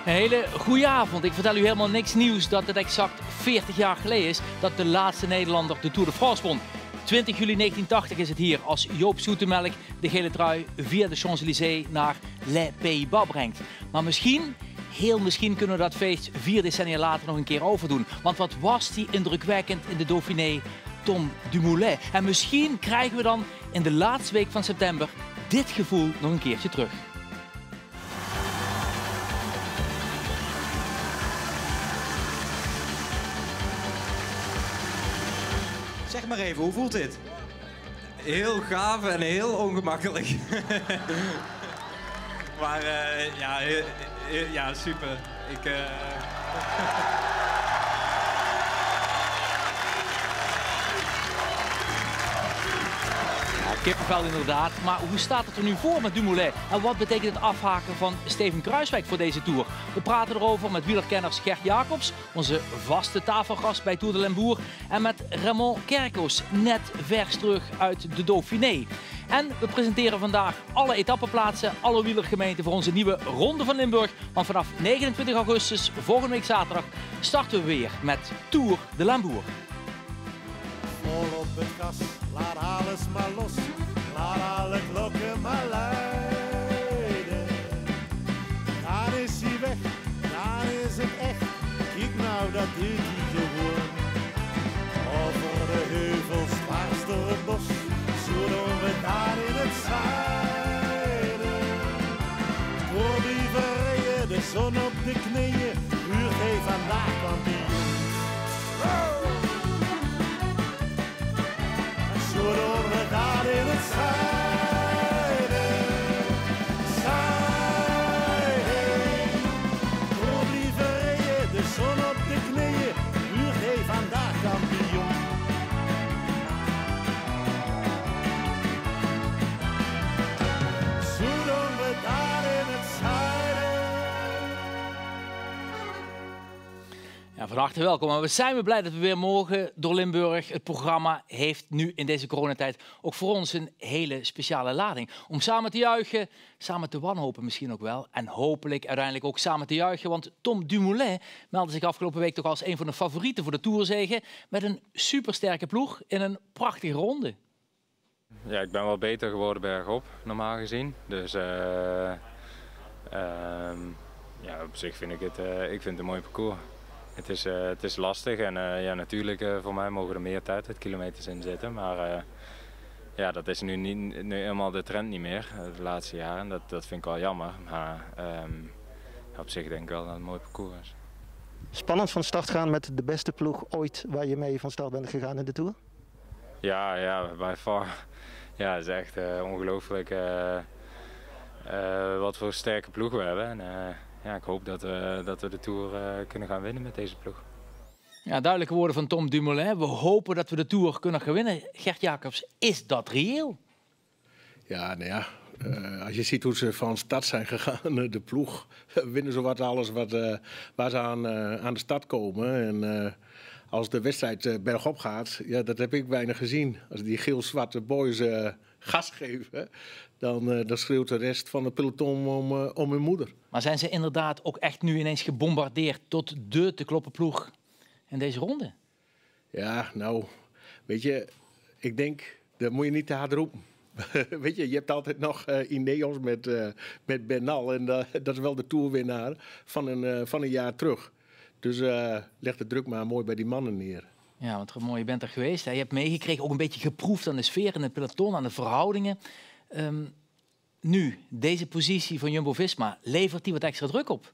Een hele goede avond. Ik vertel u helemaal niks nieuws dat het exact 40 jaar geleden is dat de laatste Nederlander de Tour de France won. 20 juli 1980 is het hier als Joop Zoetemelk de gele trui via de Champs-Élysées naar Les Pays-Bas brengt. Maar misschien, heel misschien kunnen we dat feest 4 decennia later nog een keer overdoen. Want wat was die indrukwekkend in de Dauphiné, Tom Dumoulin. En misschien krijgen we dan in de laatste week van september dit gevoel nog een keertje terug. Zeg maar even, hoe voelt dit? Heel gaaf en heel ongemakkelijk. Maar ja, super. Kippenvel inderdaad, maar hoe staat het er nu voor met Dumoulin? En wat betekent het afhaken van Steven Kruijswijk voor deze Tour? We praten erover met wielerkenners Gert Jacobs, onze vaste tafelgast bij Tour de Limbourg, en met Ramon Kerkos, net vers terug uit de Dauphiné. En we presenteren vandaag alle etappeplaatsen, alle wielergemeenten voor onze nieuwe Ronde van Limburg. Want vanaf 29 augustus, volgende week zaterdag, starten we weer met Tour de Limbourg. Vol op het gas, laat alles maar los, laat alle klokken maar luiden. Dan is hij weg, dan is het echt, kijk nou dat doet hij gewoon. Over de heuvels, dwars door het bos, zo doen we daar in het zuiden. Door blijven rijden, de zon op de knieën, uur heeft vandaag kampioen. Zo doen we daar in het zuiden, zuiden. Door blijven rijden, de zon op de knieën, uur heeft vandaag kampioen. Zo doen we daar in het zuiden. Ja, van harte welkom. En we zijn blij dat we weer mogen door Limburg. Het programma heeft nu in deze coronatijd ook voor ons een hele speciale lading. Om samen te juichen, samen te wanhopen misschien ook wel. En hopelijk uiteindelijk ook samen te juichen. Want Tom Dumoulin meldde zich afgelopen week toch als een van de favorieten voor de Tourzege. Met een supersterke ploeg in een prachtige ronde. Ja, ik ben wel beter geworden bergop, normaal gezien. Dus ja, op zich vind ik het een mooi parcours. Het is lastig en ja, natuurlijk voor mij mogen er meer tijd uit kilometers in zitten. Maar ja, dat is nu helemaal de trend niet meer de laatste jaren. Dat vind ik wel jammer. Maar op zich denk ik wel dat het een mooi parcours is. Spannend van start gaan met de beste ploeg ooit waar je mee van start bent gegaan in de Tour? Ja, by far. Ja, het is echt ongelooflijk wat voor een sterke ploeg we hebben. En, ja, ik hoop dat we de Tour kunnen gaan winnen met deze ploeg. Ja, duidelijke woorden van Tom Dumoulin. We hopen dat we de Tour kunnen gaan winnen. Gert Jacobs, is dat reëel? Ja, nou ja, als je ziet hoe ze van start zijn gegaan, de ploeg, winnen zowat alles waar ze aan de start komen. En als de wedstrijd bergop gaat, ja, dat heb ik weinig gezien. Als die geel-zwarte boys gas geven, dan schreeuwt de rest van het peloton om hun moeder. Maar zijn ze inderdaad ook echt nu ineens gebombardeerd tot de te kloppen ploeg in deze ronde? Ja, nou, weet je, ik denk, dat moet je niet te hard roepen. Weet je hebt altijd nog Ineos met Bernal en dat is wel de toerwinnaar van een jaar terug. Dus leg de druk maar mooi bij die mannen neer. Ja, want Ramon, je bent er geweest. Hè? Je hebt meegekregen, ook een beetje geproefd aan de sfeer in het peloton, aan de verhoudingen. Nu, deze positie van Jumbo-Visma, levert die wat extra druk op?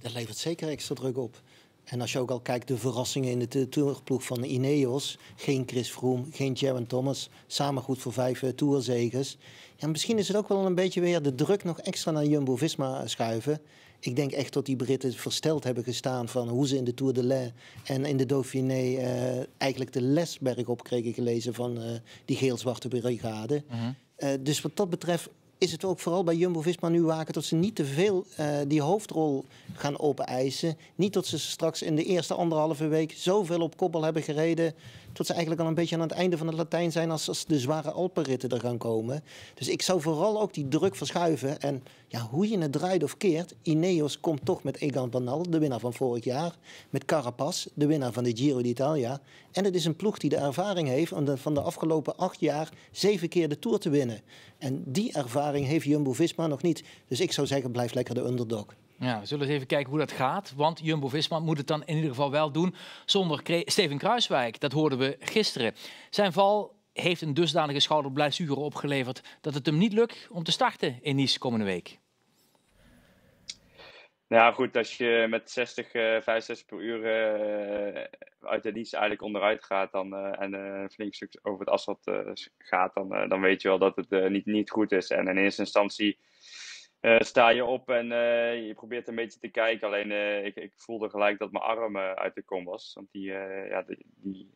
Dat levert zeker extra druk op. En als je ook al kijkt, de verrassingen in de tourploeg van Ineos. Geen Chris Froome, geen Geraint Thomas. Samen goed voor 5 tourzeges. Ja, misschien is het ook wel een beetje weer de druk nog extra naar Jumbo-Visma schuiven. Ik denk echt dat die Britten versteld hebben gestaan van hoe ze in de Tour de l'Ain en in de Dauphiné eigenlijk de lesberg op kregen gelezen van die geel-zwarte brigade. Dus wat dat betreft is het ook vooral bij Jumbo-Visma nu waken dat ze niet te veel die hoofdrol gaan opeisen. Niet dat ze straks in de eerste 1,5 week zoveel op koppel hebben gereden tot ze eigenlijk al een beetje aan het einde van het Latijn zijn als de zware Alpenritten er gaan komen. Dus ik zou vooral ook die druk verschuiven. En ja, hoe je het draait of keert, Ineos komt toch met Egan Bernal, de winnaar van vorig jaar. Met Carapaz, de winnaar van de Giro d'Italia. En het is een ploeg die de ervaring heeft om van de afgelopen 8 jaar 7 keer de Tour te winnen. En die ervaring heeft Jumbo-Visma nog niet. Dus ik zou zeggen, blijf lekker de underdog. Ja, we zullen eens even kijken hoe dat gaat. Want Jumbo-Visma moet het dan in ieder geval wel doen zonder Steven Kruijswijk. Dat hoorden we gisteren. Zijn val heeft een dusdanige schouderblessure opgeleverd dat het hem niet lukt om te starten in Nice komende week. Nou goed, als je met 65 per uur uit de Nice eigenlijk onderuit gaat en een flink stuk over het asfalt gaat, dan weet je wel dat het niet goed is. En in eerste instantie sta je op en je probeert een beetje te kijken. Alleen ik voelde gelijk dat mijn arm uit de kom was. Want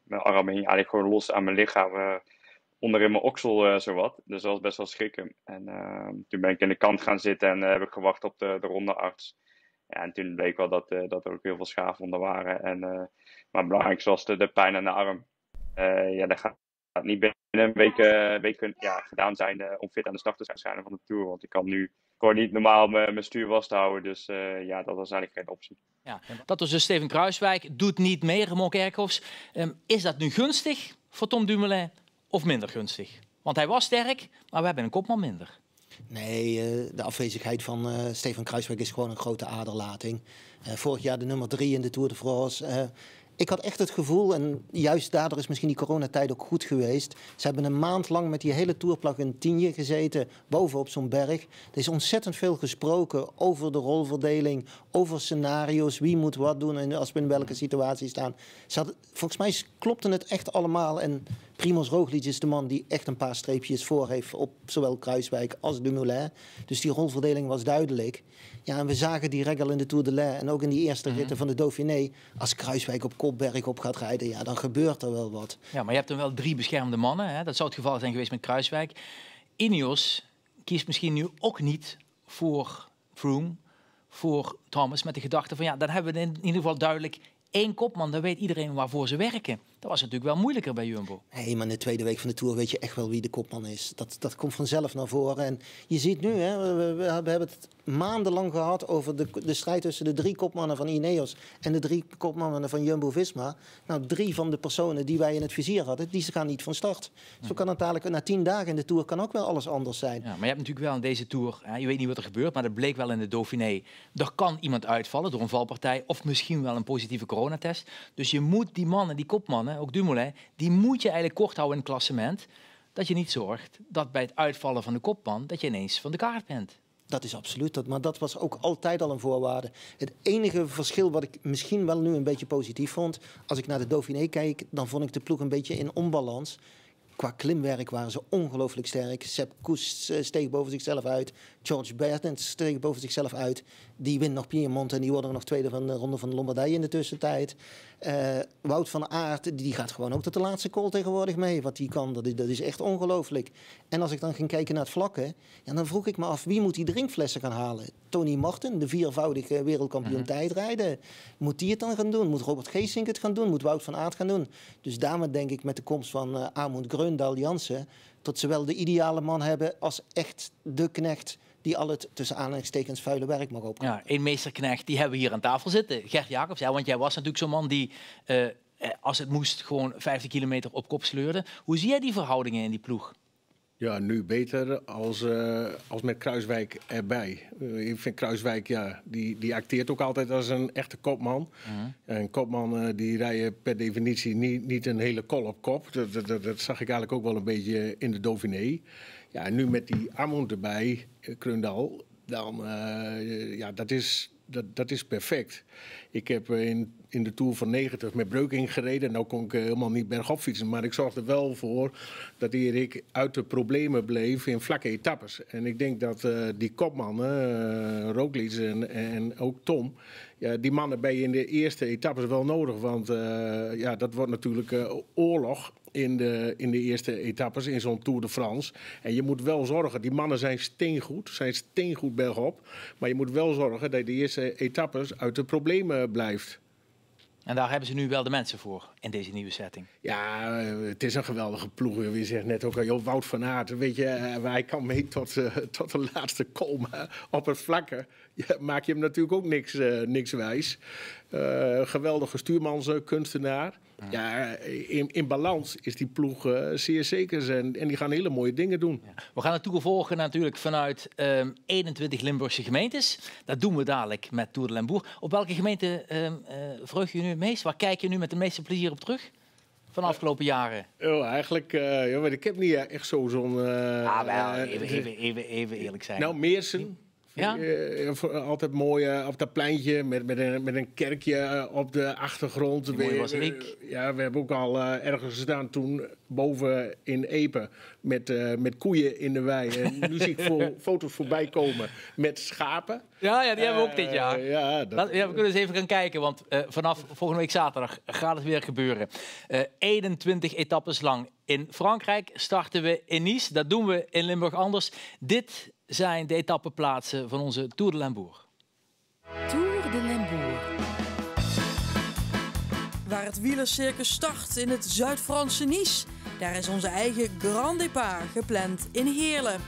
mijn arm hing eigenlijk gewoon los aan mijn lichaam. Onderin mijn oksel zowat. Dus dat was best wel schrikken. En toen ben ik in de kant gaan zitten en heb ik gewacht op de rondearts. Ja, en toen bleek wel dat er ook heel veel schaafwonden waren. Maar het belangrijkste was de pijn aan de arm. Dat gaat niet binnen een week gedaan zijn om fit aan de start te zijn van de Tour. Want ik kan nu gewoon niet normaal mijn stuur vasthouden. Dus dat was eigenlijk geen optie. Ja, dat was dus Steven Kruijswijk. Doet niet mee, Remon Kerkhoffs. Is dat nu gunstig voor Tom Dumoulin of minder gunstig? Want hij was sterk, maar we hebben een kopman minder. Nee, de afwezigheid van Steven Kruijswijk is gewoon een grote aderlating. Vorig jaar de nummer 3 in de Tour de France. Ik had echt het gevoel, en juist daardoor is misschien die coronatijd ook goed geweest. Ze hebben een maand lang met die hele tourplag in Tignes gezeten, boven op zo'n berg. Er is ontzettend veel gesproken over de rolverdeling, over scenario's, wie moet wat doen en als we in welke situatie staan. Volgens mij klopte het echt allemaal. En Primož Roglič is de man die echt een paar streepjes voor heeft op zowel Kruijswijk als Dumoulin. Dus die rolverdeling was duidelijk. Ja, en we zagen die regel in de Tour de l'Ain en ook in die eerste ritten van de Dauphiné. Als Kruijswijk op kopberg op gaat rijden, ja, dan gebeurt er wel wat. Ja, maar je hebt dan wel 3 beschermde mannen. Hè? Dat zou het geval zijn geweest met Kruijswijk. Ineos kiest misschien nu ook niet voor Froome, voor Thomas, met de gedachte van ja, dan hebben we in ieder geval duidelijk 1 kopman. Dan weet iedereen waarvoor ze werken. Dat was natuurlijk wel moeilijker bij Jumbo. Nee, maar in de tweede week van de Tour weet je echt wel wie de kopman is. Dat komt vanzelf naar voren. En je ziet nu, hè, we hebben het maandenlang gehad over de strijd tussen de 3 kopmannen van Ineos en de 3 kopmannen van Jumbo-Visma. Nou, 3 van de personen die wij in het vizier hadden, die gaan niet van start. Zo kan het dadelijk na 10 dagen in de Tour kan ook wel alles anders zijn. Ja, maar je hebt natuurlijk wel in deze Tour, je weet niet wat er gebeurt, maar dat bleek wel in de Dauphiné. Er kan iemand uitvallen door een valpartij of misschien wel een positieve coronatest. Dus je moet die mannen, die kopmannen, ook Dumoulin, die moet je eigenlijk kort houden in het klassement. Dat je niet zorgt dat bij het uitvallen van de kopman, dat je ineens van de kaart bent. Dat is absoluut, maar dat was ook altijd al een voorwaarde. Het enige verschil wat ik misschien wel nu een beetje positief vond, als ik naar de Dauphiné kijk, dan vond ik de ploeg een beetje in onbalans. Qua klimwerk waren ze ongelooflijk sterk. Sepp Kuss steeg boven zichzelf uit. George Berndt steeg boven zichzelf uit. Die wint nog Piemont en die worden nog tweede van de Ronde van de Lombardije in de tussentijd. Wout van Aert, die gaat gewoon ook tot de laatste call tegenwoordig mee. Wat die kan, dat is echt ongelooflijk. En als ik dan ging kijken naar het vlakke, ja, dan vroeg ik me af, wie moet die drinkflessen gaan halen? Tony Martin, de 4-voudige wereldkampioen tijdrijden. Moet die het dan gaan doen? Moet Robert Geesink het gaan doen? Moet Wout van Aert gaan doen? Dus daarmee denk ik met de komst van Amund Grøndal Jansen, dat ze wel de ideale man hebben als echt de knecht die al het tussen aanhalingstekens vuile werk mag opnemen. Ja, één meesterknecht, die hebben we hier aan tafel zitten. Gert Jacobs, ja, want jij was natuurlijk zo'n man die, als het moest, gewoon 50 kilometer op kop sleurde. Hoe zie jij die verhoudingen in die ploeg? Ja, nu beter als met Kruijswijk erbij. Ik vind Kruijswijk, ja, die acteert ook altijd als een echte kopman. Een kopman die rijdt per definitie niet een hele kol op kop. Dat zag ik eigenlijk ook wel een beetje in de Dauphiné. Ja, en nu met die Amund erbij, Grøndal, dan dat is perfect. Ik heb in de Tour van 90 met Breukink gereden. Nou kon ik helemaal niet bergop fietsen. Maar ik zorgde er wel voor dat Erik uit de problemen bleef in vlakke etappes. En ik denk dat die kopmannen, Roglič en ook Tom, ja, die mannen ben je in de eerste etappes wel nodig. Want dat wordt natuurlijk oorlog in de eerste etappes in zo'n Tour de France. En je moet wel zorgen, die mannen zijn steengoed bergop. Maar je moet wel zorgen dat je de eerste etappes uit de problemen blijft. En daar hebben ze nu wel de mensen voor in deze nieuwe setting. Ja, het is een geweldige ploeg. Wie zegt net ook al, joh, Wout van Aert, weet je, hij kan mee tot de laatste komen op het vlakke. Ja, maak je hem natuurlijk ook niks wijs. Geweldige stuurmanskunstenaar. Ja, in balans is die ploeg zeer zeker en die gaan hele mooie dingen doen. Ja. We gaan het toevolgen natuurlijk vanuit 21 Limburgse gemeentes. Dat doen we dadelijk met Tour de Limbourg. Op welke gemeente verheug je nu het meest? Waar kijk je nu met de meeste plezier op terug? Van de afgelopen jaren? Eigenlijk, ik heb niet echt zo'n... Even eerlijk zijn. Nou, Meersen. Ja? Altijd mooi op dat pleintje met een kerkje op de achtergrond. Die mooie basiliek. We hebben ook al ergens gestaan toen boven in Epe met koeien in de wei. En nu zie ik foto's voorbij komen met schapen. Ja, die hebben we ook dit jaar. We kunnen eens even gaan kijken, want vanaf volgende week zaterdag gaat het weer gebeuren. 21 etappes lang. In Frankrijk starten we in Nice. Dat doen we in Limburg anders. Dit zijn de etappeplaatsen van onze Tour de Limbourg. Tour de Limbourg. Waar het wielercircus start in het Zuid-Franse Nice. Daar is onze eigen Grand Départ gepland in Heerlen.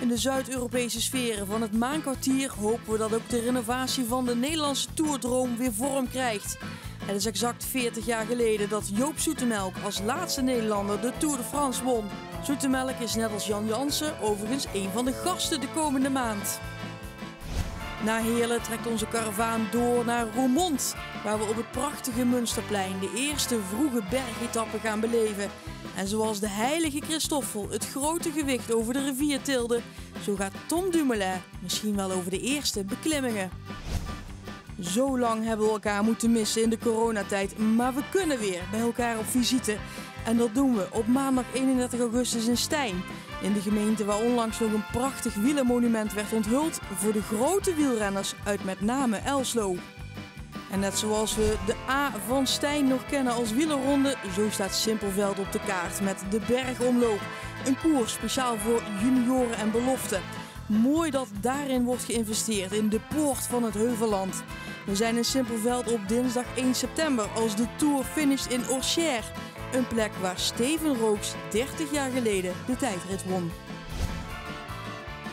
In de Zuid-Europese sferen van het Maankwartier hopen we dat ook de renovatie van de Nederlandse Tourdroom weer vorm krijgt. Het is exact 40 jaar geleden dat Joop Zoetemelk als laatste Nederlander de Tour de France won. Zoetemelk is net als Jan Jansen overigens een van de gasten de komende maand. Na Heerlen trekt onze karavaan door naar Roermond, waar we op het prachtige Münsterplein de eerste vroege bergetappe gaan beleven. En zoals de heilige Christoffel het grote gewicht over de rivier tilde, zo gaat Tom Dumoulin misschien wel over de eerste beklimmingen. Zo lang hebben we elkaar moeten missen in de coronatijd, maar we kunnen weer bij elkaar op visite. En dat doen we op maandag 31 augustus in Stein. In de gemeente waar onlangs nog een prachtig wielermonument werd onthuld voor de grote wielrenners uit met name Elslo. En net zoals we de A van Stein nog kennen als wielerronde, zo staat Simpelveld op de kaart met de Bergomloop. Een koers speciaal voor junioren en beloften. Mooi dat daarin wordt geïnvesteerd in de poort van het Heuvelland. We zijn in Simpelveld op dinsdag 1 september als de Tour finisht in Orchières. Een plek waar Steven Rooks 30 jaar geleden de tijdrit won.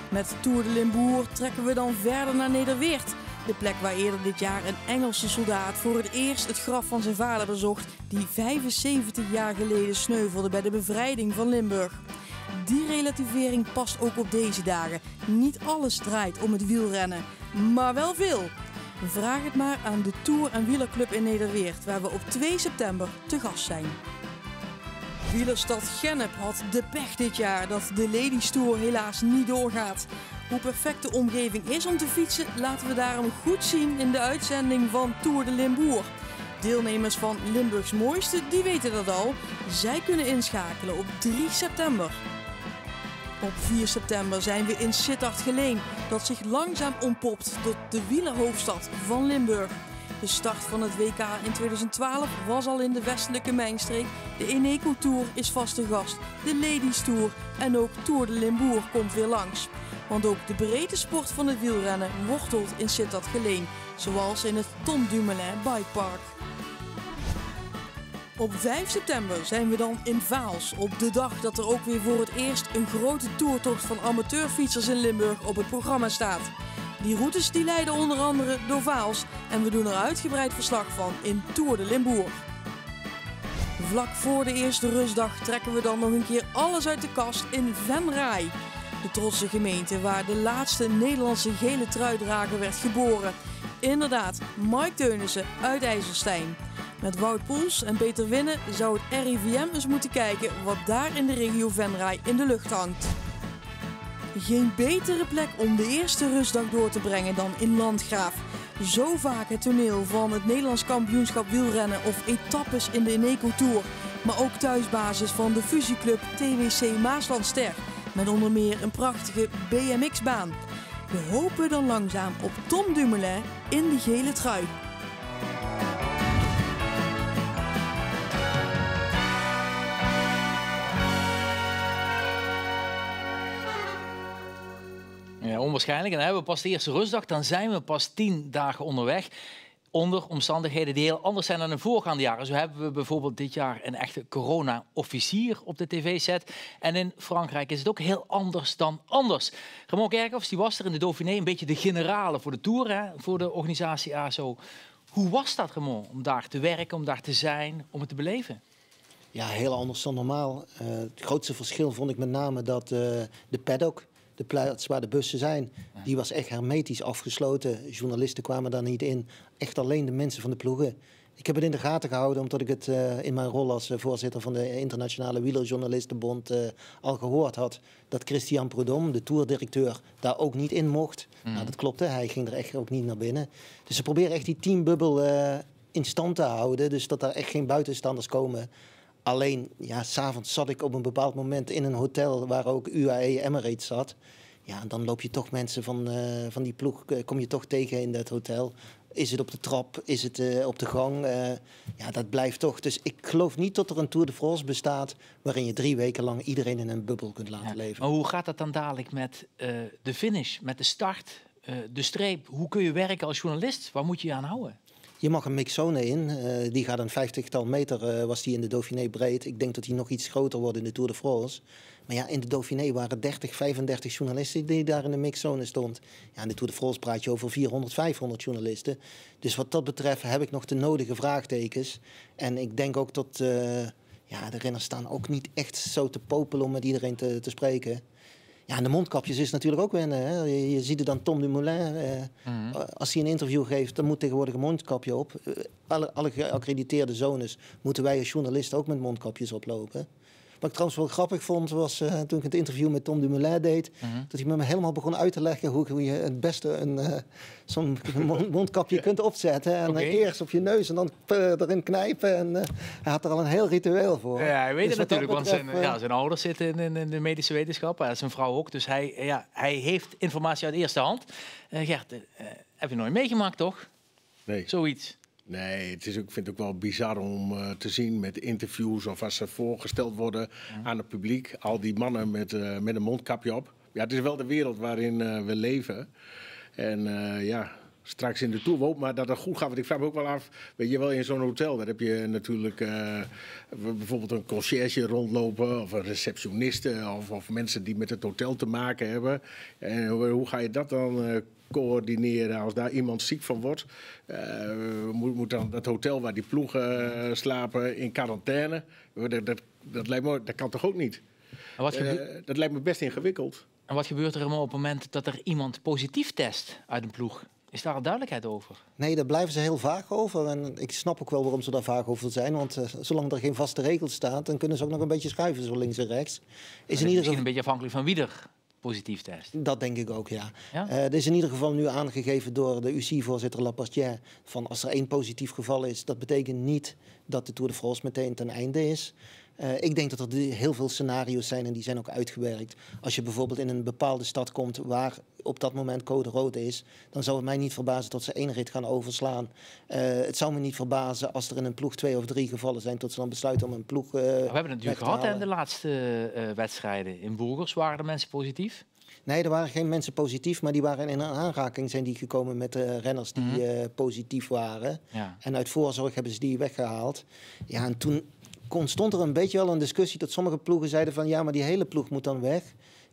Met Tour de Limbourg trekken we dan verder naar Nederweert. De plek waar eerder dit jaar een Engelse soldaat voor het eerst het graf van zijn vader bezocht, die 75 jaar geleden sneuvelde bij de bevrijding van Limburg. Die relativering past ook op deze dagen. Niet alles draait om het wielrennen, maar wel veel. Vraag het maar aan de Tour- en Wielerclub in Nederweert, waar we op 2 september te gast zijn. Wielerstad Gennep had de pech dit jaar dat de Ladies Tour helaas niet doorgaat. Hoe perfect de omgeving is om te fietsen, laten we daarom goed zien in de uitzending van Tour de Limbourg. Deelnemers van Limburgs Mooiste, die weten dat al. Zij kunnen inschakelen op 3 september. Op 4 september zijn we in Sittard-Geleen, dat zich langzaam ontpopt tot de wielerhoofdstad van Limburg. De start van het WK in 2012 was al in de westelijke mijnstreek. De Eneco Tour is vaste gast, de Ladies Tour en ook Tour de Limbourg komt weer langs. Want ook de breedte sport van het wielrennen wortelt in Sittard-Geleen, zoals in het Tom Dumoulin Bikepark. Op 5 september zijn we dan in Vaals, op de dag dat er ook weer voor het eerst een grote toertocht van amateurfietsers in Limburg op het programma staat. Die routes die leiden onder andere door Vaals en we doen er uitgebreid verslag van in Tour de Limbourg. Vlak voor de eerste rustdag trekken we dan nog een keer alles uit de kast in Venray. De trotse gemeente waar de laatste Nederlandse gele truidrager werd geboren. Inderdaad, Mike Teunissen uit IJsselstein. Met Wout Poels en Peter Winnen zou het RIVM eens moeten kijken wat daar in de regio Venray in de lucht hangt. Geen betere plek om de eerste rustdag door te brengen dan in Landgraaf. Zo vaak het toneel van het Nederlands kampioenschap wielrennen of etappes in de Eneco Tour. Maar ook thuisbasis van de fusieclub TWC Maaslandster. Met onder meer een prachtige BMX-baan. We hopen dan langzaam op Tom Dumoulin in de gele trui. Ja, onwaarschijnlijk. En dan hebben we pas de eerste rustdag. Dan zijn we pas 10 dagen onderweg. onder omstandigheden die heel anders zijn dan in voorgaande jaren. Zo hebben we bijvoorbeeld dit jaar een echte corona-officier op de tv-set. En in Frankrijk is het ook heel anders dan anders. Ramon Kerkhoffs, die was er in de Dauphiné, een beetje de generale voor de Tour, hè, voor de organisatie ASO. Hoe was dat, Ramon, om daar te werken, om daar te zijn, om het te beleven? Ja, heel anders dan normaal. Het grootste verschil vond ik met name dat de paddock, de plaats waar de bussen zijn, die was echt hermetisch afgesloten. Journalisten kwamen daar niet in. Echt alleen de mensen van de ploegen. Ik heb het in de gaten gehouden omdat ik het in mijn rol als voorzitter van de Internationale Wielerjournalistenbond al gehoord had dat Christian Prudhomme, de tourdirecteur, daar ook niet in mocht. Nou, dat klopte, hij ging er echt ook niet naar binnen. Dus ze proberen echt die teambubbel in stand te houden. Dus dat daar echt geen buitenstanders komen. Alleen, ja, 's avonds zat ik op een bepaald moment in een hotel waar ook UAE Emirates zat. Ja, dan loop je toch mensen van die ploeg, kom je toch tegen in dat hotel. Is het op de trap? Is het op de gang? Ja, dat blijft toch. Dus ik geloof niet dat er een Tour de France bestaat waarin je 3 weken lang iedereen in een bubbel kunt laten leven. Maar hoe gaat dat dan dadelijk met de finish, met de start, de streep? Hoe kun je werken als journalist? Waar moet je je aan houden? Je mag een mixzone in. Die gaat een 50-tal meter, was die in de Dauphiné breed. Ik denk dat die nog iets groter wordt in de Tour de France. Maar ja, in de Dauphiné waren 30, 35 journalisten die daar in de mixzone stond. Ja, in de Tour de France praat je over 400, 500 journalisten. Dus wat dat betreft heb ik nog de nodige vraagtekens. En ik denk ook dat de renners staan ook niet echt zo te popelen om met iedereen te spreken. Ja, en de mondkapjes is natuurlijk ook wennen. Hè. Je ziet er dan Tom Dumoulin. Als hij een interview geeft, dan moet tegenwoordig een mondkapje op. Alle geaccrediteerde zones moeten wij als journalisten ook met mondkapjes oplopen. Wat ik trouwens wel grappig vond, was toen ik het interview met Tom Dumoulin deed, dat hij me helemaal begon uit te leggen hoe je het beste zo'n mondkapje kunt opzetten. En eerst op je neus en dan erin knijpen. En hij had er al een heel ritueel voor. Ja, hij weet dus het natuurlijk, want zijn ouders zitten in de medische wetenschappen. En zijn vrouw ook. Dus hij heeft informatie uit eerste hand. Gert, heb je nooit meegemaakt, toch? Nee. Zoiets. Nee, ik vind het ook wel bizar om te zien met interviews of als ze voorgesteld worden aan het publiek. Al die mannen met een mondkapje op. Ja, het is wel de wereld waarin we leven. En straks in de Tour hoop maar dat het goed gaat. Want ik vraag me ook wel af, weet je wel, in zo'n hotel, daar heb je natuurlijk bijvoorbeeld een conciërge rondlopen of een receptioniste of mensen die met het hotel te maken hebben. En hoe ga je dat dan coördineren als daar iemand ziek van wordt? Moet dan dat hotel waar die ploegen slapen in quarantaine? Dat lijkt me, dat kan toch ook niet? Dat lijkt me best ingewikkeld. En wat gebeurt er op het moment dat er iemand positief test uit een ploeg? Is daar al duidelijkheid over? Nee, daar blijven ze heel vaag over. En ik snap ook wel waarom ze daar vaag over zijn. Want zolang er geen vaste regel staat, dan kunnen ze ook nog een beetje schuiven zo links en rechts. Is misschien een beetje afhankelijk van wie er positief test. Dat denk ik ook, ja. Ja? is in ieder geval nu aangegeven door de UCI-voorzitter Lapartière van als er 1 positief geval is, dat betekent niet dat de Tour de France meteen ten einde is. Ik denk dat er heel veel scenario's zijn en die zijn ook uitgewerkt. Als je bijvoorbeeld in een bepaalde stad komt waar op dat moment code rood is, dan zou het mij niet verbazen tot ze 1 rit gaan overslaan. Het zou me niet verbazen als er in een ploeg 2 of 3 gevallen zijn tot ze dan besluiten om een ploeg we hebben het natuurlijk gehad in de laatste wedstrijden. In Burgos waren er mensen positief. Nee, er waren geen mensen positief, maar die waren in een aanraking zijn die gekomen met renners die positief waren. Ja. En uit voorzorg hebben ze die weggehaald. Ja, en toen ontstond er een beetje wel een discussie dat sommige ploegen zeiden van ja, maar die hele ploeg moet dan weg.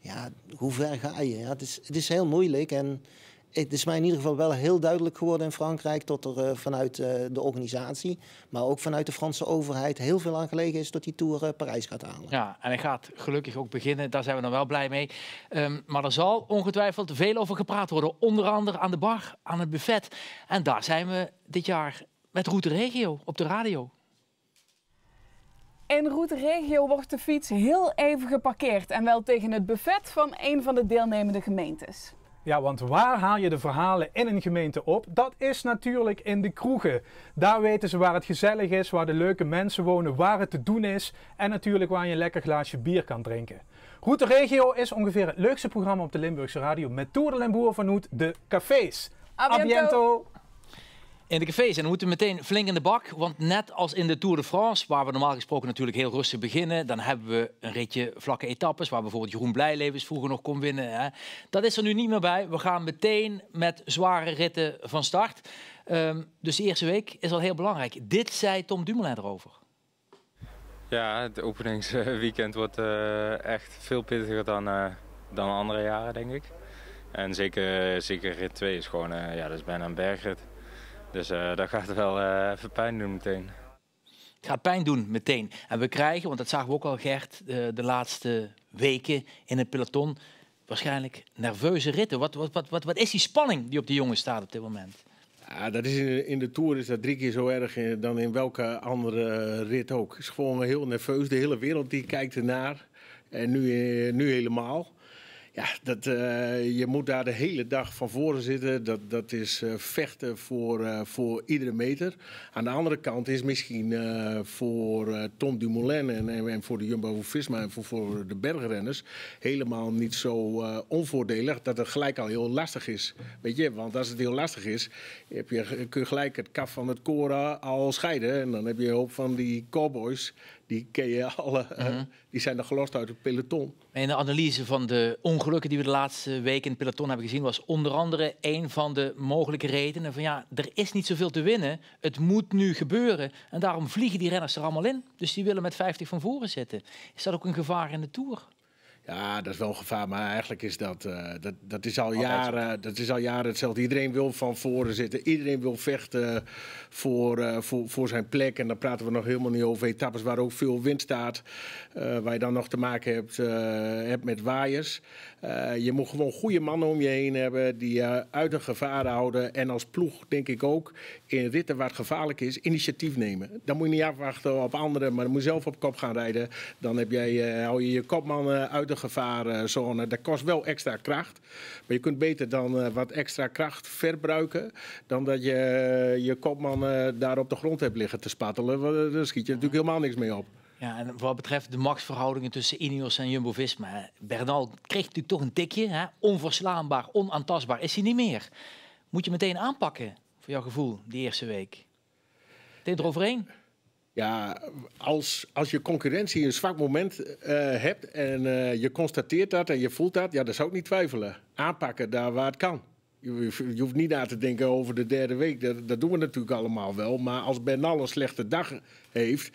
Ja, hoe ver ga je? Ja, het is heel moeilijk en het is mij in ieder geval wel heel duidelijk geworden in Frankrijk dat er vanuit de organisatie, maar ook vanuit de Franse overheid heel veel aan gelegen is dat die Tour Parijs gaat halen. Ja, en hij gaat gelukkig ook beginnen. Daar zijn we dan wel blij mee. Maar er zal ongetwijfeld veel over gepraat worden. Onder andere aan de bar, aan het buffet. En daar zijn we dit jaar met Route Regio op de radio. In Route Regio wordt de fiets heel even geparkeerd en wel tegen het buffet van een van de deelnemende gemeentes. Ja, want waar haal je de verhalen in een gemeente op? Dat is natuurlijk in de kroegen. Daar weten ze waar het gezellig is, waar de leuke mensen wonen, waar het te doen is en natuurlijk waar je een lekker glaasje bier kan drinken. Route Regio is ongeveer het leukste programma op de Limburgse radio met Tour de Limbourg vernoemd de cafés. A biento! In de cafés en we moeten meteen flink in de bak, want net als in de Tour de France, waar we normaal gesproken natuurlijk heel rustig beginnen, dan hebben we een ritje vlakke etappes, waar bijvoorbeeld Jeroen Blijlevens vroeger nog kon winnen. Hè. Dat is er nu niet meer bij. We gaan meteen met zware ritten van start. Dus de eerste week is al heel belangrijk. Dit zei Tom Dumoulin erover. Ja, het openingsweekend wordt echt veel pittiger dan andere jaren, denk ik. En zeker rit 2 is gewoon, dat is bijna een bergrit. Dus dat gaat wel even pijn doen meteen. Het gaat pijn doen meteen. En we krijgen, want dat zagen we ook al Gert, de laatste weken in het peloton, waarschijnlijk nerveuze ritten. Wat is die spanning die op de jongen staat op dit moment? Ja, dat is in de Tour is dat 3 keer zo erg dan in welke andere rit ook. Het is gewoon heel nerveus. De hele wereld die kijkt ernaar. En nu helemaal. Ja, je moet daar de hele dag van voren zitten. Dat is vechten voor iedere meter. Aan de andere kant is misschien voor Tom Dumoulin en voor de Jumbo-Visma en voor de bergrenners helemaal niet zo onvoordelig dat het gelijk al heel lastig is. Weet je, want als het heel lastig is, kun je gelijk het kaf van het koren al scheiden. En dan heb je een hoop van die cowboys. Die ken je alle, die zijn er gelost uit het peloton. En de analyse van de ongelukken die we de laatste week in het peloton hebben gezien, was onder andere een van de mogelijke redenen van ja, er is niet zoveel te winnen. Het moet nu gebeuren. En daarom vliegen die renners er allemaal in. Dus die willen met 50 van voren zitten. Is dat ook een gevaar in de Tour? Ja, dat is wel een gevaar, maar eigenlijk is dat is al jaren hetzelfde. Iedereen wil van voren zitten, iedereen wil vechten voor zijn plek. En dan praten we nog helemaal niet over etappes waar ook veel wind staat, waar je dan nog te maken hebt met waaiers. Je moet gewoon goede mannen om je heen hebben die uit een gevaar houden. En als ploeg, denk ik ook, in ritten waar het gevaarlijk is, initiatief nemen. Dan moet je niet afwachten op anderen, maar dan moet je zelf op kop gaan rijden. Dan hou je kopman uit de gevaarzone. Dat kost wel extra kracht. Maar je kunt beter dan wat extra kracht verbruiken dan dat je kopman daar op de grond hebt liggen te spattelen. Daar schiet je natuurlijk helemaal niks mee op. Ja, en wat betreft de machtsverhoudingen tussen Ineos en Jumbo-Visma, Bernal kreeg natuurlijk toch een tikje. Hè? Onverslaanbaar, onaantastbaar is hij niet meer. Moet je meteen aanpakken, voor jouw gevoel, die eerste week? Meteen eroverheen? Ja, als je concurrentie een zwak moment hebt en je constateert dat en je voelt dat, ja, dan zou ik niet twijfelen. Aanpakken daar waar het kan. Je hoeft niet na te denken over de derde week. Dat doen we natuurlijk allemaal wel. Maar als Bernal een slechte dag heeft,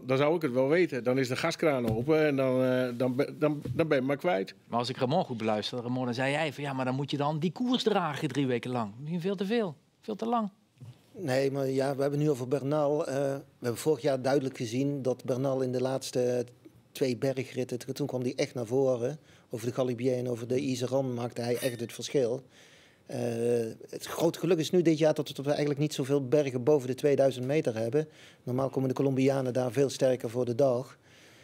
dan zou ik het wel weten. Dan is de gaskraan open en dan ben je maar kwijt. Maar als ik Ramon goed beluister, dan zei jij van ja, maar dan moet je dan die koers dragen 3 weken lang. Misschien veel te veel, veel te lang. Nee, maar ja, we hebben nu over Bernal. We hebben vorig jaar duidelijk gezien dat Bernal in de laatste 2 bergritten, toen kwam hij echt naar voren. Over de Galibier en over de Iseran maakte hij echt het verschil. Het grote geluk is nu dit jaar dat we eigenlijk niet zoveel bergen boven de 2000 meter hebben. Normaal komen de Colombianen daar veel sterker voor de dag.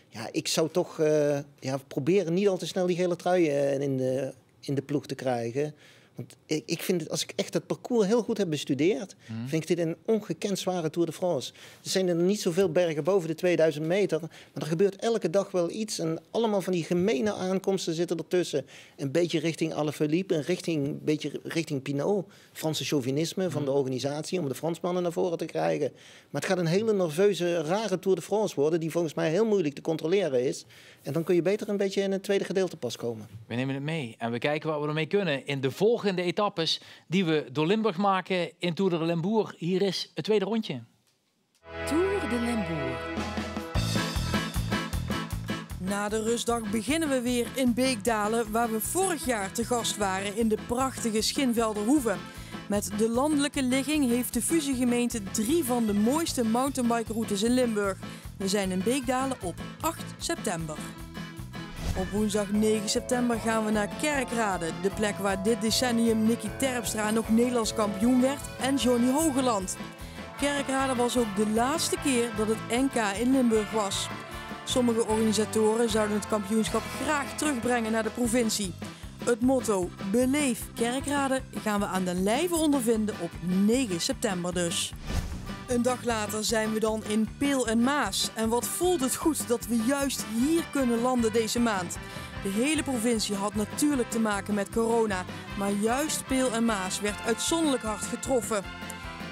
Ja, ik zou toch proberen niet al te snel die gele trui in de ploeg te krijgen. Want ik vind, als ik echt het parcours heel goed heb bestudeerd, vind ik dit een ongekend zware Tour de France. Er zijn er niet zoveel bergen boven de 2000 meter, maar er gebeurt elke dag wel iets. En allemaal van die gemene aankomsten zitten ertussen. Een beetje richting Alaphilippe, een beetje richting Pinot. Franse chauvinisme van de organisatie om de Fransmannen naar voren te krijgen. Maar het gaat een hele nerveuze, rare Tour de France worden, die volgens mij heel moeilijk te controleren is. En dan kun je beter een beetje in het tweede gedeelte pas komen. We nemen het mee en we kijken wat we ermee kunnen in de volgende etappes die we door Limburg maken in Tour de Limbourg. Hier is het tweede rondje. Tour de Limbourg. Na de rustdag beginnen we weer in Beekdalen, waar we vorig jaar te gast waren in de prachtige Schinvelderhoeve. Met de landelijke ligging heeft de fusiegemeente 3 van de mooiste mountainbikeroutes in Limburg. We zijn in Beekdalen op 8 september. Op woensdag 9 september gaan we naar Kerkrade, de plek waar dit decennium Nicky Terpstra nog Nederlands kampioen werd en Johnny Hogeland. Kerkrade was ook de laatste keer dat het NK in Limburg was. Sommige organisatoren zouden het kampioenschap graag terugbrengen naar de provincie. Het motto Beleef Kerkrade gaan we aan den lijve ondervinden op 9 september dus. Een dag later zijn we dan in Peel en Maas. En wat voelt het goed dat we juist hier kunnen landen deze maand. De hele provincie had natuurlijk te maken met corona, maar juist Peel en Maas werd uitzonderlijk hard getroffen.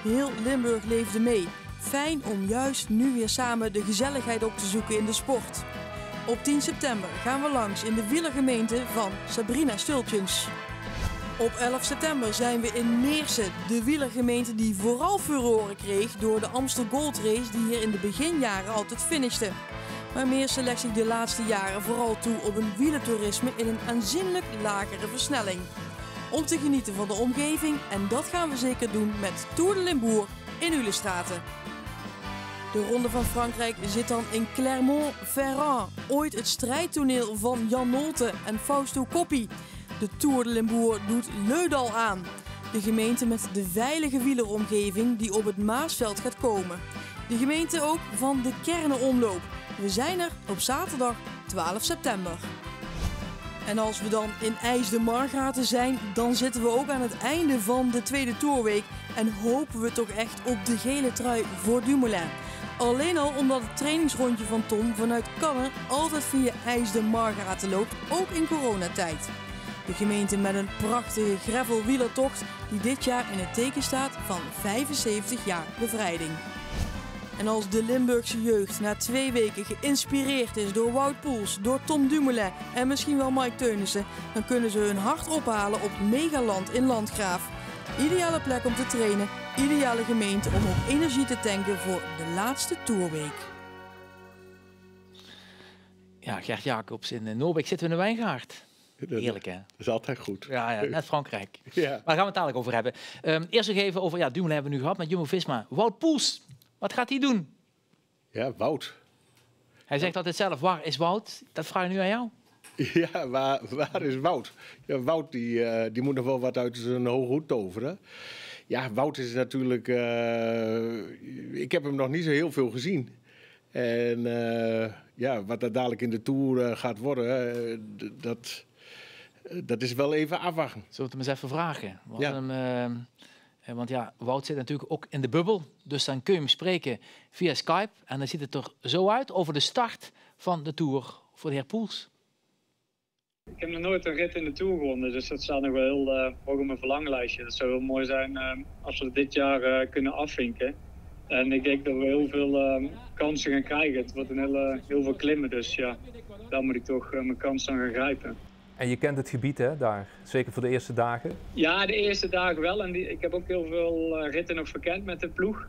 Heel Limburg leefde mee. Fijn om juist nu weer samen de gezelligheid op te zoeken in de sport. Op 10 september gaan we langs in de wielergemeente van Sabrina Stultjens. Op 11 september zijn we in Meersen, de wielergemeente die vooral furoren kreeg door de Amstel Gold Race die hier in de beginjaren altijd finishte. Maar Meersen legt zich de laatste jaren vooral toe op een wielertoerisme in een aanzienlijk lagere versnelling. Om te genieten van de omgeving en dat gaan we zeker doen met Tour de Limbourg in Ulestraten. De Ronde van Frankrijk zit dan in Clermont-Ferrand, ooit het strijdtoneel van Jan Nolte en Fausto Coppi. De Tour de Limbourg doet Leudal aan, de gemeente met de veilige wieleromgeving die op het Maasveld gaat komen. De gemeente ook van de Kernenomloop. We zijn er op zaterdag 12 september. En als we dan in IJs de Margaten zijn, dan zitten we ook aan het einde van de tweede Tourweek en hopen we toch echt op de gele trui voor Dumoulin. Alleen al omdat het trainingsrondje van Tom vanuit Cannes altijd via IJs de Margaten loopt, ook in coronatijd. De gemeente met een prachtige gravelwielertocht die dit jaar in het teken staat van 75 jaar bevrijding. En als de Limburgse jeugd na 2 weken geïnspireerd is door Wout Poels, door Tom Dumoulin en misschien wel Mike Teunissen, dan kunnen ze hun hart ophalen op Megaland in Landgraaf. Ideale plek om te trainen, ideale gemeente om op energie te tanken voor de laatste Tourweek. Ja, Gert Jacobs in Noorbeek zitten we in de wijngaard. Heerlijk, hè? Dat is altijd goed. Ja, net Frankrijk. Ja. Maar daar gaan we het dadelijk over hebben. Eerst nog even over, Dumoulin hebben we nu gehad met Jumbo-Visma. Wout Poels, wat gaat hij doen? Ja, Wout. Hij zegt altijd zelf, waar is Wout? Dat vraag ik nu aan jou. Ja, waar is Wout? Ja, Wout die moet nog wel wat uit zijn hoge hoed toveren. Ja, Wout is natuurlijk... ik heb hem nog niet zo heel veel gezien. En wat dat dadelijk in de Tour gaat worden, dat is wel even afwachten. Zullen we het hem eens even vragen? Want Wout zit natuurlijk ook in de bubbel. Dus dan kun je hem spreken via Skype. En dan ziet het er zo uit over de start van de Tour voor de heer Poels. Ik heb nog nooit een rit in de Tour gewonnen, dus dat staat nog wel heel hoog op mijn verlanglijstje. Dat zou heel mooi zijn als we het dit jaar kunnen afvinken. En ik denk dat we heel veel kansen gaan krijgen. Het wordt heel veel klimmen, dus ja, daar moet ik toch mijn kans aan gaan grijpen. En je kent het gebied, hè, daar? Zeker voor de eerste dagen? Ja, de eerste dagen wel. En ik heb ook heel veel ritten nog verkend met de ploeg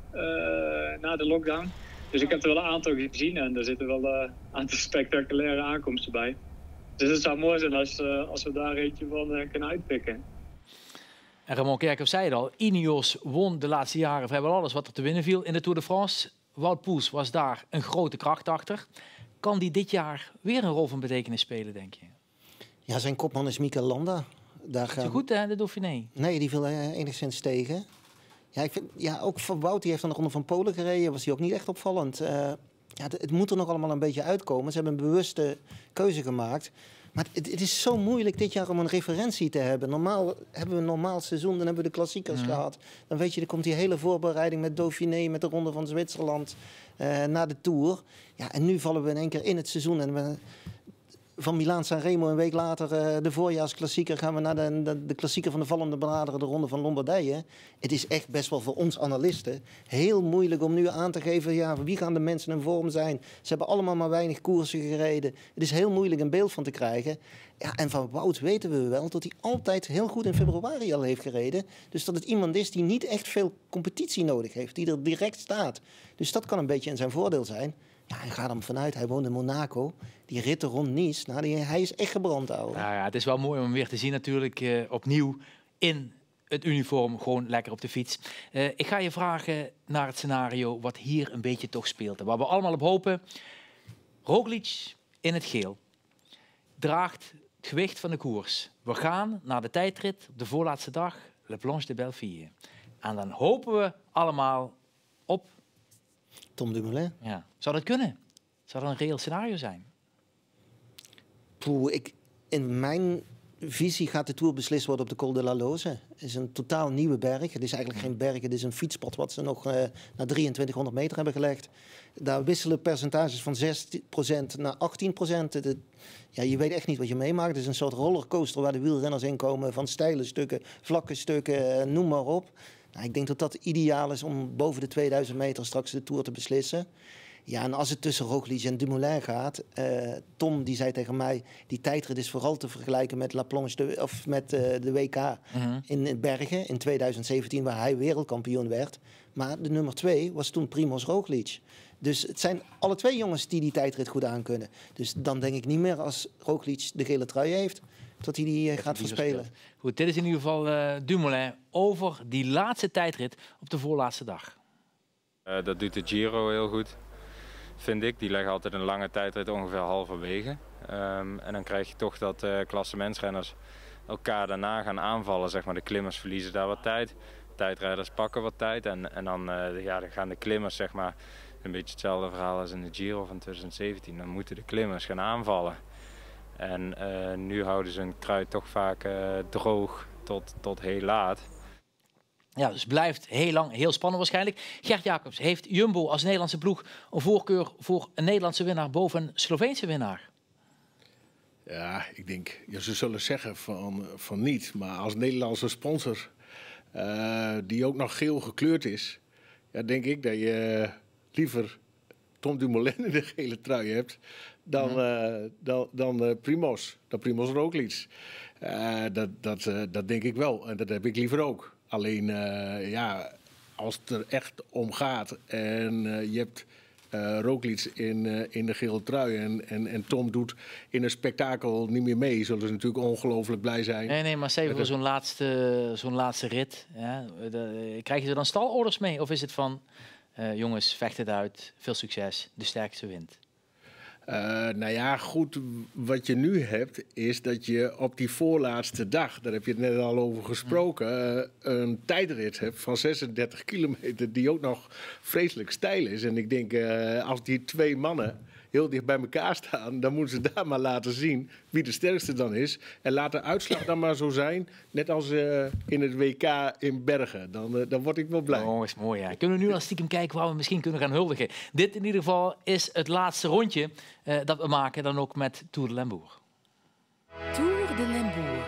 na de lockdown. Dus ik heb er wel een aantal gezien en er zitten wel een aantal spectaculaire aankomsten bij. Dus het zou mooi zijn als we daar eentje van kunnen uitpikken. En Ramon Kerkhoff zei het al, Ineos won de laatste jaren vrijwel alles wat er te winnen viel in de Tour de France. Wout Poels was daar een grote kracht achter. Kan die dit jaar weer een rol van betekenis spelen, denk je? Ja, zijn kopman is Mikel Landa. Zo goed, hè, de Dauphiné? Nee, die viel enigszins tegen. Ja, ik vind, ook van Wout, die heeft dan de Ronde van Polen gereden, was hij ook niet echt opvallend. Het moet er nog allemaal een beetje uitkomen. Ze hebben een bewuste keuze gemaakt. Maar het is zo moeilijk dit jaar om een referentie te hebben. Normaal hebben we een normaal seizoen, dan hebben we de klassiekers gehad. Dan weet je, er komt die hele voorbereiding met Dauphiné, met de Ronde van Zwitserland, naar de Tour. Ja, en nu vallen we in één keer in het seizoen en van Milaan-San Remo een week later, de voorjaarsklassieker, gaan we naar de klassieker van de vallende bladeren, de Ronde van Lombardije. Het is echt best wel voor ons analisten heel moeilijk om nu aan te geven, wie gaan de mensen in vorm zijn. Ze hebben allemaal maar weinig koersen gereden. Het is heel moeilijk een beeld van te krijgen. Ja, en van Wout weten we wel dat hij altijd heel goed in februari al heeft gereden. Dus dat het iemand is die niet echt veel competitie nodig heeft, die er direct staat. Dus dat kan een beetje in zijn voordeel zijn. Ja, en ga er vanuit, hij woont in Monaco. Die ritten rond Nice, hij is echt gebrand, ouwe. Nou ja, het is wel mooi om hem weer te zien natuurlijk, opnieuw in het uniform, gewoon lekker op de fiets. Ik ga je vragen naar het scenario wat hier een beetje toch speelt. En waar we allemaal op hopen. Roglic in het geel draagt het gewicht van de koers. We gaan naar de tijdrit op de voorlaatste dag, La Planche de Belleville. En dan hopen we allemaal op Tom Dumoulin. Ja. Zou dat kunnen? Zou dat een reëel scenario zijn? In mijn visie gaat de Tour beslist worden op de Col de la Loze. Het is een totaal nieuwe berg. Het is eigenlijk geen berg, het is een fietspad wat ze nog naar 2300 meter hebben gelegd. Daar wisselen percentages van 6% naar 18%. Ja, je weet echt niet wat je meemaakt. Het is een soort rollercoaster waar de wielrenners in komen. Van steile stukken, vlakke stukken, noem maar op. Nou, ik denk dat dat ideaal is om boven de 2000 meter straks de Tour te beslissen. Ja, en als het tussen Roglic en Dumoulin gaat... Tom die zei tegen mij... die tijdrit is vooral te vergelijken met La Planche of met de WK in Bergen in 2017... waar hij wereldkampioen werd. Maar de nummer 2 was toen Primož Roglic. Dus het zijn alle twee jongens die tijdrit goed aankunnen. Dus dan denk ik niet meer als Roglic de gele trui heeft... dat hij die gaat verspelen. Goed, dit is in ieder geval Dumoulin over die laatste tijdrit op de voorlaatste dag. Dat doet de Giro heel goed, vind ik. Die leggen altijd een lange tijdrit ongeveer halverwege. En dan krijg je toch dat klassementsrenners elkaar daarna gaan aanvallen. Zeg maar. De klimmers verliezen daar wat tijd. Tijdrijders pakken wat tijd. En dan gaan de klimmers, zeg maar, een beetje hetzelfde verhaal als in de Giro van 2017. Dan moeten de klimmers gaan aanvallen. En nu houden ze een kruid toch vaak droog tot heel laat. Ja, dus blijft heel lang heel spannend waarschijnlijk. Gert Jacobs, heeft Jumbo als Nederlandse ploeg een voorkeur voor een Nederlandse winnaar boven een Sloveense winnaar? Ja, ik denk, ze zullen zeggen van niet. Maar als Nederlandse sponsor, die ook nog geel gekleurd is... Ja, denk ik dat je liever Tom Dumoulin in de gele trui hebt... dan Primož Roglic. Dat denk ik wel. En dat heb ik liever ook. Alleen, als het er echt om gaat en je hebt Roglic in de gele trui en Tom doet in een spektakel niet meer mee, zullen ze natuurlijk ongelooflijk blij zijn. Nee, maar zeker voor zo'n laatste rit. Ja, krijgen ze dan stalorders mee? Of is het van, jongens, vecht het uit, veel succes, de sterkste wint? Goed, wat je nu hebt is dat je op die voorlaatste dag, daar heb je het net al over gesproken, een tijdrit hebt van 36 kilometer die ook nog vreselijk steil is. En ik denk, als die twee mannen heel dicht bij elkaar staan, dan moeten ze daar maar laten zien wie de sterkste dan is. En laat de uitslag dan maar zo zijn, net als in het WK in Bergen. Dan word ik wel blij. Oh, is mooi, ja. Kunnen we nu al stiekem kijken waar we misschien kunnen gaan huldigen. Dit in ieder geval is het laatste rondje dat we maken, dan ook met Tour de Limbourg. Tour de Limbourg.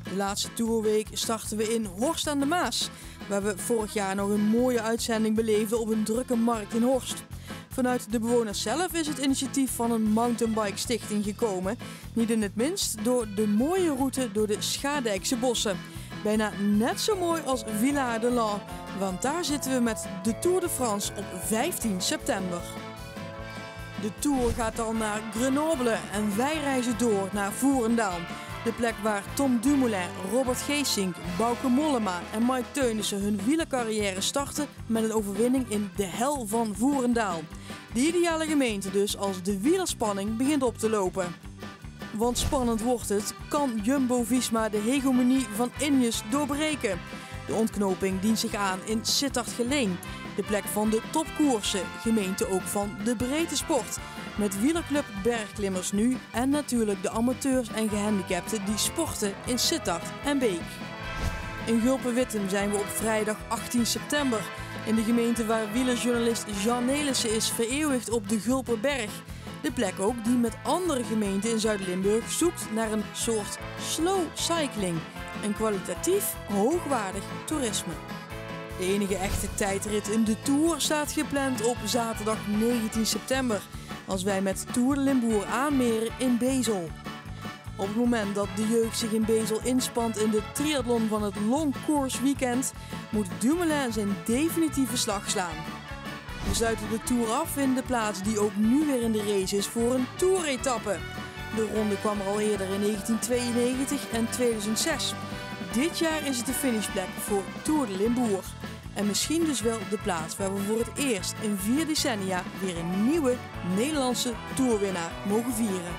De laatste Tourweek starten we in Horst aan de Maas, waar we vorig jaar nog een mooie uitzending beleefden op een drukke markt in Horst. Vanuit de bewoners zelf is het initiatief van een mountainbike stichting gekomen. Niet in het minst door de mooie route door de Schadijkse bossen. Bijna net zo mooi als Villard-de-Lans, want daar zitten we met de Tour de France op 15 september. De Tour gaat dan naar Grenoble en wij reizen door naar Voerendaal. De plek waar Tom Dumoulin, Robert Geesink, Bauke Mollema en Mike Teunissen hun wielercarrière starten met een overwinning in de hel van Voerendaal. De ideale gemeente dus als de wielerspanning begint op te lopen. Want spannend wordt het, kan Jumbo-Visma de hegemonie van Ineos doorbreken. De ontknoping dient zich aan in Sittard-Geleen, de plek van de topkoersen, gemeente ook van de breedte sport. Met wielerclub Bergklimmers nu en natuurlijk de amateurs en gehandicapten die sporten in Sittard en Beek. In Gulpen-Wittem zijn we op vrijdag 18 september. In de gemeente waar wielerjournalist Jean Nelissen is vereeuwigd op de Gulpenberg. De plek ook die met andere gemeenten in Zuid-Limburg zoekt naar een soort slow cycling. Een kwalitatief hoogwaardig toerisme. De enige echte tijdrit in de Tour staat gepland op zaterdag 19 september. Als wij met Tour de Limbourg aanmeren in Bezel. Op het moment dat de jeugd zich in Bezel inspant in de triathlon van het Long Course Weekend, moet Dumoulin zijn definitieve slag slaan. We sluiten de Tour af in de plaats die ook nu weer in de race is voor een Tour-etappe. De ronde kwam er al eerder in 1992 en 2006. Dit jaar is het de finishplek voor Tour de Limbourg. En misschien dus wel de plaats waar we voor het eerst in 4 decennia weer een nieuwe Nederlandse toerwinnaar mogen vieren.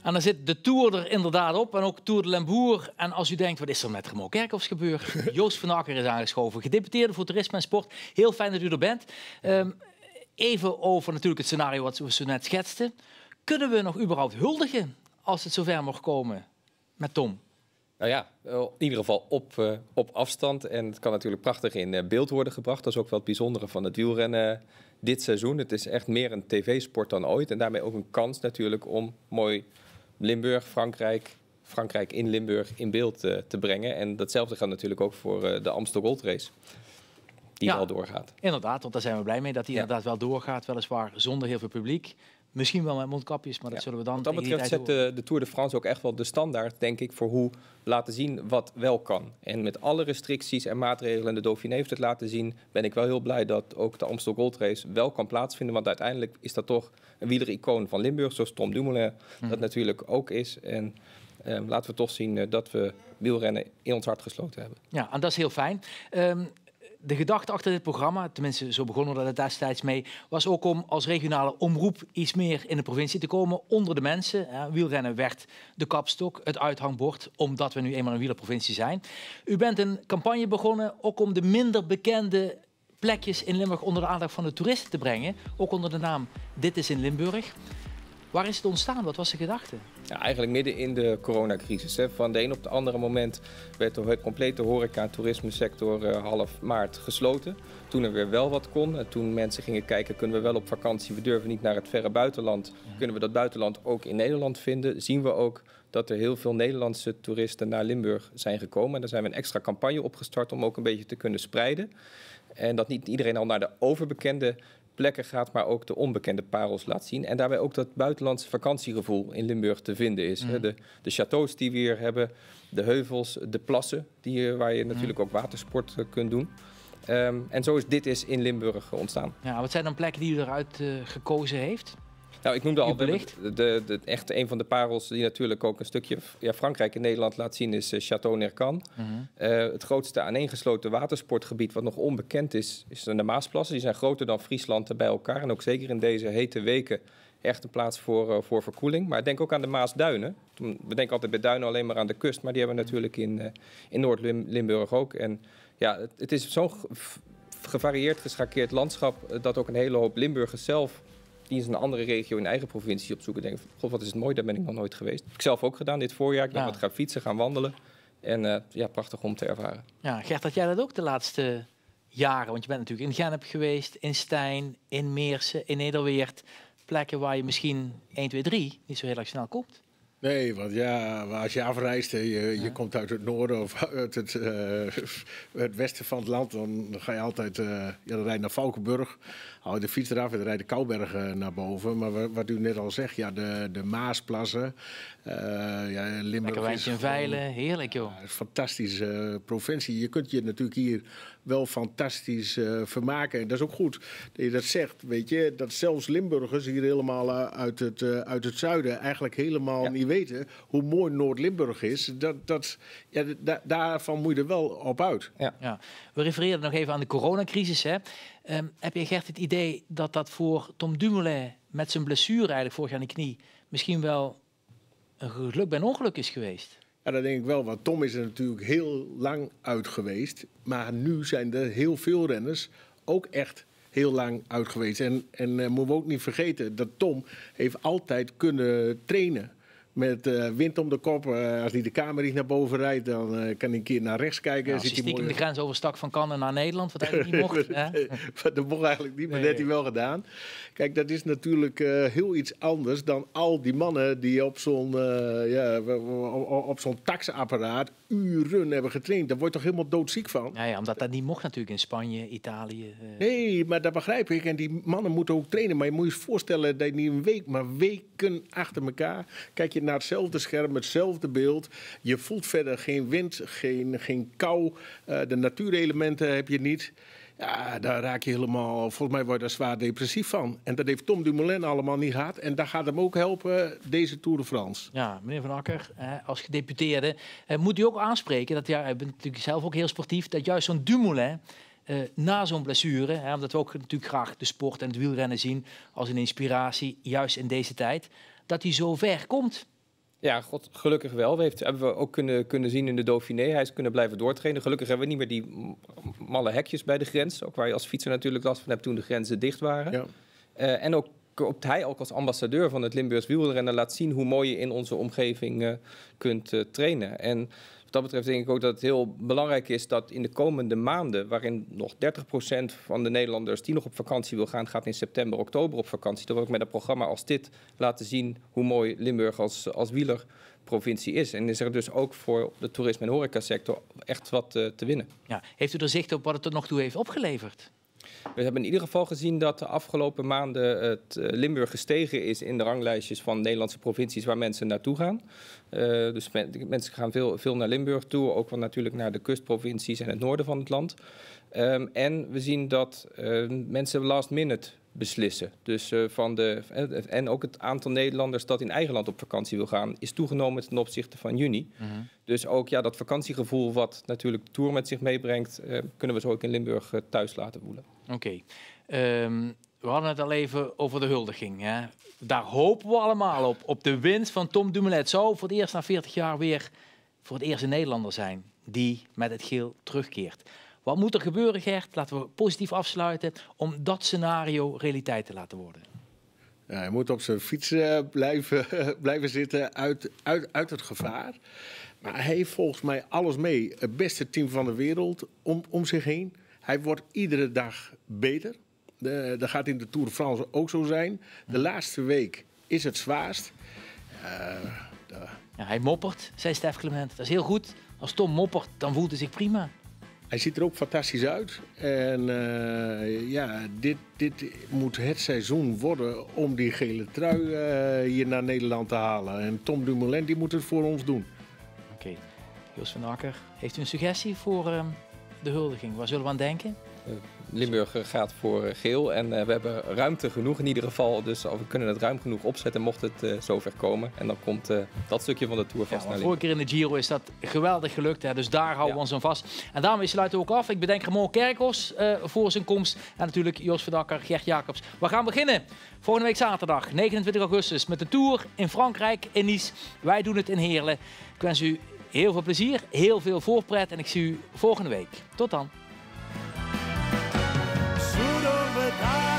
En dan zit de Tour er inderdaad op en ook Tour de Limbourg. En als u denkt, wat is er met Remo Kerkhoffs gebeurd? Joost van Akker is aangeschoven, gedeputeerde voor toerisme en sport. Heel fijn dat u er bent. Even over natuurlijk het scenario wat we zo net schetsten. Kunnen we nog überhaupt huldigen als het zover mag komen met Tom? Nou ja, in ieder geval op afstand. En het kan natuurlijk prachtig in beeld worden gebracht. Dat is ook wel het bijzondere van het wielrennen dit seizoen. Het is echt meer een tv-sport dan ooit. En daarmee ook een kans natuurlijk om mooi Limburg, Frankrijk in Limburg in beeld te brengen. En datzelfde geldt natuurlijk ook voor de Amstel Gold Race. Die wel doorgaat. Inderdaad, want daar zijn we blij mee dat die inderdaad wel doorgaat. Weliswaar zonder heel veel publiek. Misschien wel met mondkapjes, maar dat zullen we dan... Wat dat betreft zet de Tour de France ook echt wel de standaard, denk ik, voor hoe laten zien wat wel kan. En met alle restricties en maatregelen, en de Dauphiné heeft het laten zien, ben ik wel heel blij dat ook de Amstel Gold Race wel kan plaatsvinden. Want uiteindelijk is dat toch een wielericoon van Limburg, zoals Tom Dumoulin dat natuurlijk ook is. En laten we toch zien dat we wielrennen in ons hart gesloten hebben. Ja, en dat is heel fijn. De gedachte achter dit programma, tenminste zo begonnen we dat destijds mee, was ook om als regionale omroep iets meer in de provincie te komen, onder de mensen. Wielrennen werd de kapstok, het uithangbord, omdat we nu eenmaal een wielerprovincie zijn. U bent een campagne begonnen, ook om de minder bekende plekjes in Limburg onder de aandacht van de toeristen te brengen. Ook onder de naam Dit is in Limburg. Waar is het ontstaan? Wat was de gedachte? Ja, eigenlijk midden in de coronacrisis. Hè. Van de een op de andere moment werd de complete horeca- en toerismesector half maart gesloten. Toen er weer wel wat kon. En toen mensen gingen kijken, kunnen we wel op vakantie? We durven niet naar het verre buitenland. Kunnen we dat buitenland ook in Nederland vinden? Zien we ook dat er heel veel Nederlandse toeristen naar Limburg zijn gekomen. En daar zijn we een extra campagne opgestart om ook een beetje te kunnen spreiden. En dat niet iedereen al naar de overbekende plekken gaat, maar ook de onbekende parels laat zien. En daarbij ook dat buitenlandse vakantiegevoel in Limburg te vinden is. De châteaus die we hier hebben, de heuvels, de plassen waar je natuurlijk ook watersport kunt doen. En zo is Dit is in Limburg ontstaan. Ja, wat zijn dan plekken die u eruit gekozen heeft? Nou, ik noemde al echt een van de parels die natuurlijk ook een stukje Frankrijk en Nederland laat zien is Château Nercan. Het grootste aaneengesloten watersportgebied wat nog onbekend is de Maasplassen. Die zijn groter dan Friesland bij elkaar en ook zeker in deze hete weken echt een plaats voor verkoeling. Maar denk ook aan de Maasduinen. We denken altijd bij duinen alleen maar aan de kust, maar die hebben we natuurlijk in Noord-Limburg ook. En ja, het is zo'n gevarieerd, geschakeerd landschap dat ook een hele hoop Limburgers zelf die is een andere regio in eigen provincie opzoeken. Denken, god, wat is het mooi, daar ben ik nog nooit geweest. Heb ik zelf ook gedaan dit voorjaar. Ik ben wat gaan fietsen, gaan wandelen. En prachtig om te ervaren. Ja, Gert, had jij dat ook de laatste jaren? Want je bent natuurlijk in Gennep geweest, in Stein, in Meersen, in Nederweert. Plekken waar je misschien 1, 2, 3 niet zo heel erg snel komt. Nee, want ja, als je afreist, je komt uit het noorden of uit het westen van het land, dan ga je altijd dan rij je naar Valkenburg, hou je de fiets eraf en dan rij je de Koubergen naar boven. Maar wat u net al zegt, ja, de Maasplassen, Limburg. Lekker wijntje en Veilen, heerlijk joh. Een fantastische provincie. Je kunt je natuurlijk hier wel fantastisch vermaken. En dat is ook goed dat je dat zegt, weet je. Dat zelfs Limburgers hier helemaal uit het zuiden eigenlijk helemaal niet weten hoe mooi Noord-Limburg is. Daarvan moet je er wel op uit. Ja. We refereerden nog even aan de coronacrisis. Hè. Heb je, Gert, het idee dat dat voor Tom Dumoulin met zijn blessure eigenlijk vorig jaar aan de knie misschien wel een geluk bij een ongeluk is geweest? Ja, dat denk ik wel, want Tom is er natuurlijk heel lang uit geweest. Maar nu zijn er heel veel renners ook echt heel lang uit geweest. En moeten we ook niet vergeten dat Tom heeft altijd kunnen trainen. Met wind om de kop. Als hij de kamer niet naar boven rijdt, dan kan hij een keer naar rechts kijken. Als hij stiekem de grens overstak van Cannes naar Nederland, wat eigenlijk niet mocht. Dat mocht eigenlijk niet, maar dat heeft hij wel gedaan. Kijk, dat is natuurlijk heel iets anders dan al die mannen die op zo'n taxapparaat uren hebben getraind. Daar word je toch helemaal doodziek van? Ja, omdat dat niet mocht natuurlijk in Spanje, Italië. Nee, maar dat begrijp ik. En die mannen moeten ook trainen. Maar je moet je voorstellen dat je niet een week, maar weken achter elkaar kijk je naar hetzelfde scherm, hetzelfde beeld. Je voelt verder geen wind, geen kou. De natuurelementen heb je niet. Ja, daar raak je helemaal, volgens mij word je daar zwaar depressief van. En dat heeft Tom Dumoulin allemaal niet gehad. En dat gaat hem ook helpen, deze Tour de France. Ja, meneer Van Akker, als gedeputeerde moet u ook aanspreken, dat u bent natuurlijk zelf ook heel sportief, dat juist zo'n Dumoulin na zo'n blessure, omdat we ook natuurlijk graag de sport en het wielrennen zien als een inspiratie, juist in deze tijd, dat hij zo ver komt. Ja, gelukkig wel. Hebben we ook kunnen zien in de Dauphiné. Hij is kunnen blijven doortrainen. Gelukkig hebben we niet meer die malle hekjes bij de grens. Ook waar je als fietser natuurlijk last van hebt toen de grenzen dicht waren. Ja. En ook hij ook als ambassadeur van het Limburgs wielrennen laat zien hoe mooi je in onze omgeving kunt trainen. En wat dat betreft denk ik ook dat het heel belangrijk is dat in de komende maanden, waarin nog 30% van de Nederlanders die nog op vakantie wil gaan, gaat in september, oktober op vakantie, dat we ook met een programma als dit laten zien hoe mooi Limburg als wielerprovincie is. En is er dus ook voor de toerisme- en horecasector echt wat te winnen. Ja. Heeft u er zicht op wat het tot nog toe heeft opgeleverd? We hebben in ieder geval gezien dat de afgelopen maanden het Limburg gestegen is in de ranglijstjes van Nederlandse provincies waar mensen naartoe gaan. Dus mensen gaan veel naar Limburg toe, ook wel natuurlijk naar de kustprovincies en het noorden van het land. En we zien dat mensen last minute beslissen. Dus en ook het aantal Nederlanders dat in eigen land op vakantie wil gaan is toegenomen ten opzichte van juni. Mm-hmm. Dus ook dat vakantiegevoel wat natuurlijk de Tour met zich meebrengt, kunnen we zo ook in Limburg thuis laten voelen. Oké. We hadden het al even over de huldiging. Hè? Daar hopen we allemaal op de winst van Tom Dumoulin. Het zou voor het eerst na 40 jaar weer voor het eerst een Nederlander zijn die met het geel terugkeert. Wat moet er gebeuren, Gert? Laten we positief afsluiten om dat scenario realiteit te laten worden. Ja, hij moet op zijn fiets blijven zitten uit het gevaar. Maar hij heeft volgens mij alles mee. Het beste team van de wereld om zich heen. Hij wordt iedere dag beter. Dat gaat in de Tour de France ook zo zijn. De laatste week is het zwaarst. Ja, hij moppert, zei Stef Clement. Dat is heel goed. Als Tom moppert, dan voelt hij zich prima. Hij ziet er ook fantastisch uit. En dit moet het seizoen worden om die gele trui hier naar Nederland te halen. En Tom Dumoulin die moet het voor ons doen. Oké. Jos van Akker, heeft u een suggestie voor de huldiging? Waar zullen we aan denken? Limburg gaat voor geel en we hebben ruimte genoeg in ieder geval. Dus we kunnen het ruim genoeg opzetten mocht het zover komen. En dan komt dat stukje van de Tour vast naar vorige keer in de Giro is dat geweldig gelukt. Hè? Dus daar houden we ons aan vast. En daarmee sluiten we ook af. Ik bedenk Ramon Kerkos voor zijn komst. En natuurlijk Jos van Akker, Gert Jacobs. We gaan beginnen volgende week zaterdag 29 augustus met de Tour in Frankrijk, in Nice. Wij doen het in Heerlen. Ik wens u heel veel plezier, heel veel voorpret. En ik zie u volgende week. Tot dan. Zullen we daar